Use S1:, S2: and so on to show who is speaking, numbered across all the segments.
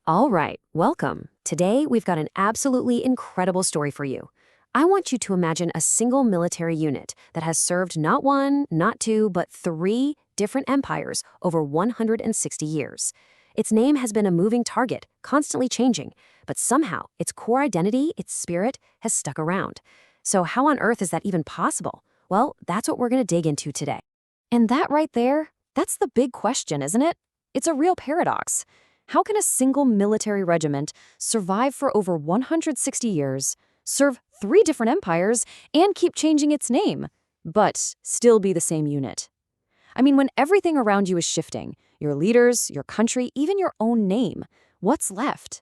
S1: All right, welcome. Today, we've got an absolutely incredible story for you. I want you to imagine a single military unit that has served not one, not two, but three different empires over 160 years. Its name has been a moving target, constantly changing, but somehow its core identity, its spirit, has stuck around. So, how on earth is that even possible? Well, that's what we're going to dig into today. And that right there, that's the big question, isn't it? It's a real paradox. How can a single military regiment survive for over 160 years, serve three different empires, and keep changing its name, but still be the same unit? I mean, when everything around you is shifting, your leaders, your country, even your own name, what's left?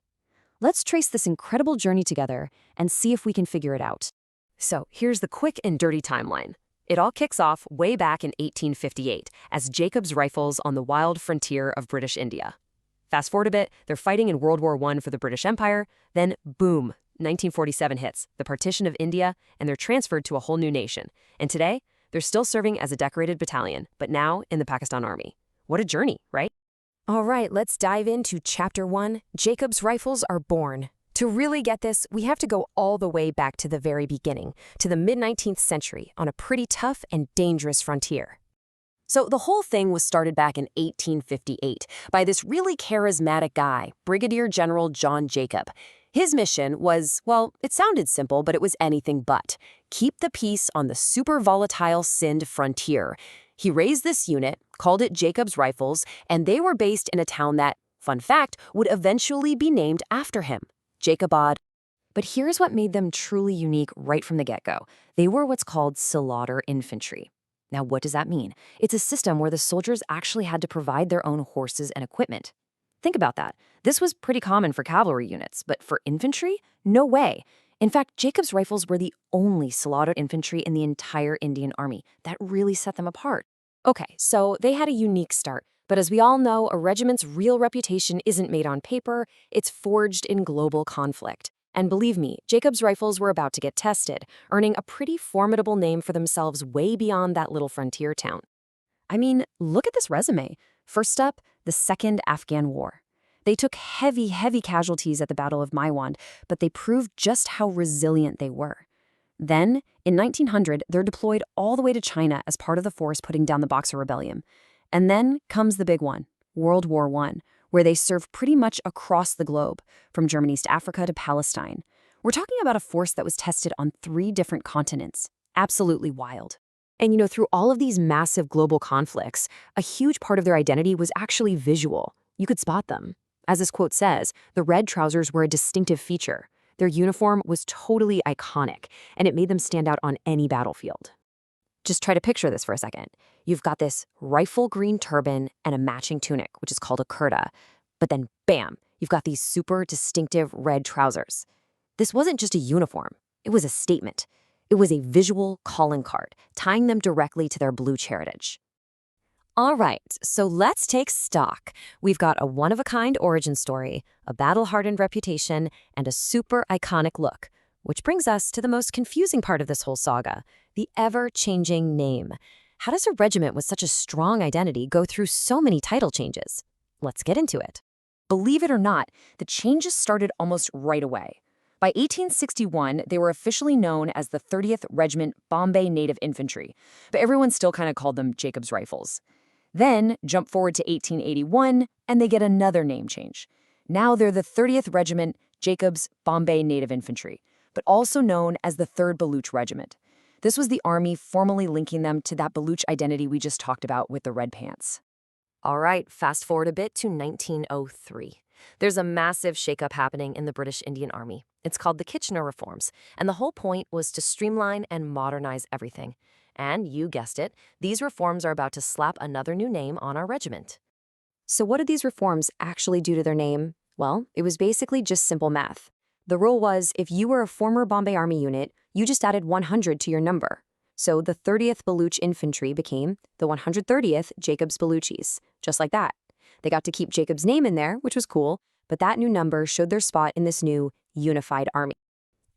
S1: Let's trace this incredible journey together and see if we can figure it out. So here's the quick and dirty timeline. It all kicks off way back in 1858 as Jacob's Rifles on the wild frontier of British India. Fast forward a bit, they're fighting in World War I for the British Empire, then boom, 1947 hits, the partition of India, and they're transferred to a whole new nation. And today, they're still serving as a decorated battalion, but now in the Pakistan Army. What a journey, right? All right, let's dive into Chapter 1, Jacob's Rifles are born. To really get this, we have to go all the way back to the very beginning, to the mid-19th century, on a pretty tough and dangerous frontier. So the whole thing was started back in 1858 by this really charismatic guy, Brigadier General John Jacob. His mission was, well, it sounded simple, but it was anything but. Keep the peace on the super volatile Sindh frontier. He raised this unit, called it Jacob's Rifles, and they were based in a town that, fun fact, would eventually be named after him, Jacobabad. But here's what made them truly unique right from the get-go. They were what's called slaughter infantry. Now, what does that mean? It's a system where the soldiers actually had to provide their own horses and equipment. Think about that. This was pretty common for cavalry units, but for infantry? No way. In fact, Jacob's Rifles were the only slaughtered infantry in the entire Indian Army. That really set them apart. Okay, so they had a unique start, but as we all know, a regiment's real reputation isn't made on paper, it's forged in global conflict. And believe me, Jacob's Rifles were about to get tested, earning a pretty formidable name for themselves way beyond that little frontier town. I mean, look at this resume. First up, the Second Afghan War. They took heavy casualties at the Battle of Maiwand, but they proved just how resilient they were. Then, in 1900, they're deployed all the way to China as part of the force putting down the Boxer Rebellion. And then comes the big one, World War I, where they serve pretty much across the globe, from Germany's to Africa to Palestine. We're talking about a force that was tested on 3 different continents. Absolutely wild. And through all of these massive global conflicts, a huge part of their identity was actually visual. You could spot them. As this quote says, the red trousers were a distinctive feature. Their uniform was totally iconic, and it made them stand out on any battlefield. Just try to picture this for a second. You've got this rifle green turban and a matching tunic, which is called a kurta. But then, bam, you've got these super distinctive red trousers. This wasn't just a uniform. It was a statement. It was a visual calling card, tying them directly to their Baluch heritage. All right, so let's take stock. We've got a one-of-a-kind origin story, a battle-hardened reputation, and a super iconic look. Which brings us to the most confusing part of this whole saga, the ever-changing name. How does a regiment with such a strong identity go through so many title changes? Let's get into it. Believe it or not, the changes started almost right away. By 1861, they were officially known as the 130th Regiment Bombay Native Infantry, but everyone still kind of called them Jacob's Rifles. Then, jump forward to 1881, and they get another name change. Now they're the 30th Regiment Jacob's Bombay Native Infantry, but also known as the 3rd Baluch Regiment. This was the Army formally linking them to that Baluch identity we just talked about with the red pants. All right, fast forward a bit to 1903. There's a massive shakeup happening in the British Indian Army. It's called the Kitchener Reforms, and the whole point was to streamline and modernize everything. And you guessed it, these reforms are about to slap another new name on our regiment. So what did these reforms actually do to their name? Well, it was basically just simple math. The rule was, if you were a former Bombay Army unit, you just added 100 to your number. So the 30th Baluch Infantry became the 130th Jacob's Baluchis, just like that. They got to keep Jacob's name in there, which was cool, but that new number showed their spot in this new unified army.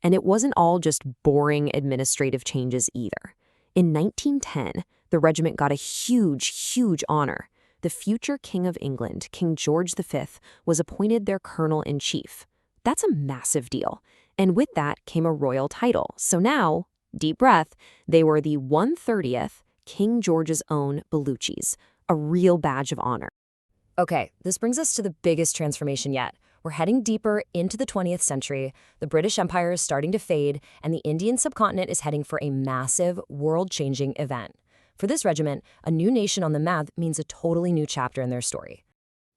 S1: And it wasn't all just boring administrative changes either. In 1910, the regiment got a huge honor. the future King of England, King George V, was appointed their colonel-in-chief. That's a massive deal. And with that came a royal title. So now, deep breath, they were the 130th King George's own Baluchis, a real badge of honor. Okay, this brings us to the biggest transformation yet. We're heading deeper into the 20th century, the British Empire is starting to fade, and the Indian subcontinent is heading for a massive, world-changing event. For this regiment, a new nation on the map means a totally new chapter in their story.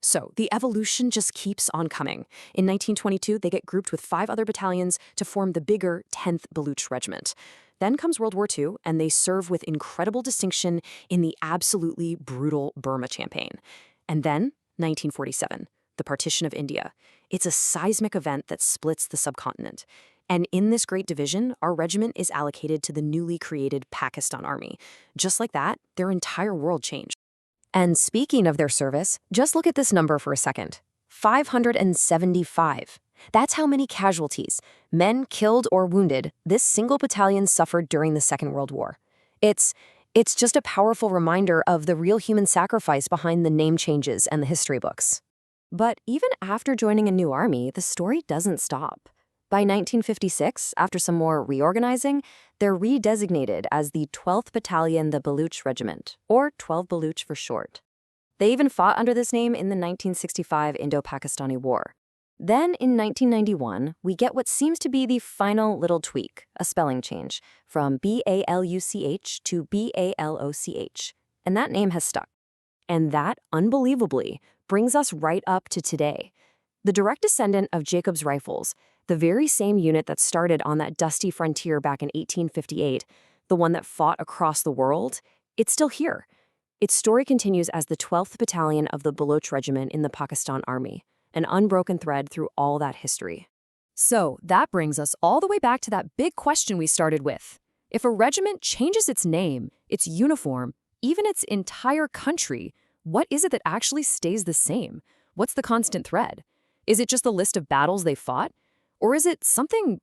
S1: So, the evolution just keeps on coming. In 1922, they get grouped with 5 other battalions to form the bigger 10th Baluch Regiment. Then comes World War II, and they serve with incredible distinction in the absolutely brutal Burma campaign. And then, 1947, the partition of India. It's a seismic event that splits the subcontinent. And in this great division, our regiment is allocated to the newly created Pakistan Army. Just like that, their entire world changed. And speaking of their service, just look at this number for a second. 575. That's how many casualties, men killed or wounded, this single battalion suffered during the Second World War. It's just a powerful reminder of the real human sacrifice behind the name changes and the history books. But even after joining a new army, the story doesn't stop. By 1956, after some more reorganizing, they're redesignated as the 12th Battalion, the Baluch Regiment, or 12 Baluch for short. They even fought under this name in the 1965 Indo-Pakistani War. Then, in 1991, we get what seems to be the final little tweak, a spelling change, from B-A-L-U-C-H to B-A-L-O-C-H, and that name has stuck. And that, unbelievably, brings us right up to today. The direct descendant of Jacob's Rifles, the very same unit that started on that dusty frontier back in 1858, the one that fought across the world, it's still here. Its story continues as the 12th Battalion of the Baluch Regiment in the Pakistan Army, an unbroken thread through all that history. So that brings us all the way back to that big question we started with. If a regiment changes its name, its uniform, even its entire country, what is it that actually stays the same? What's the constant thread? Is it just the list of battles they fought? Or is it something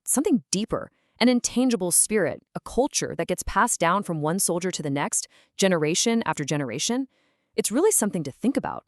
S1: deeper, an intangible spirit, a culture that gets passed down from one soldier to the next, generation after generation? It's really something to think about.